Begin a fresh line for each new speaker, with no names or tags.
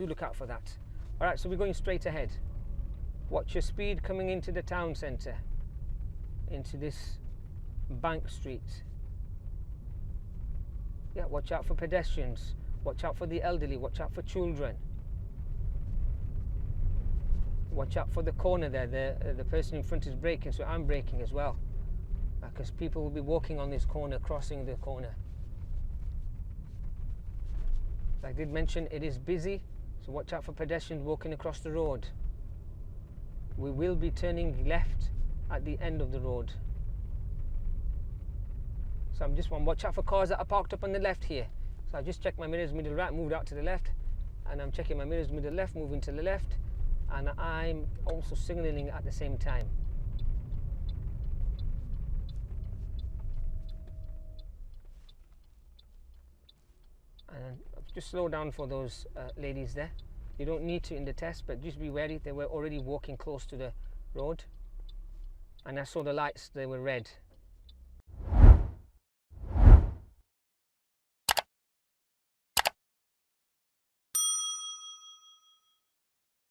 look out for that. All right, so we're going straight ahead. Watch your speed coming into the town centre, into this bank street. Yeah, watch out for pedestrians, watch out for the elderly, watch out for children. Watch out for the corner there, the person in front is braking, so I'm braking as well. Because people will be walking on this corner, crossing the corner. Like I did mention, it is busy, so watch out for pedestrians walking across the road. We will be turning left at the end of the road. So I'm just watch out for cars that are parked up on the left here. So I just checked my mirrors middle right, moved out to the left, and I'm checking my mirrors middle left, moving to the left, and I'm also signalling at the same time. And just slow down for those ladies there. You don't need to in the test, but just be wary. They were already walking close to the road, and I saw the lights, they were red.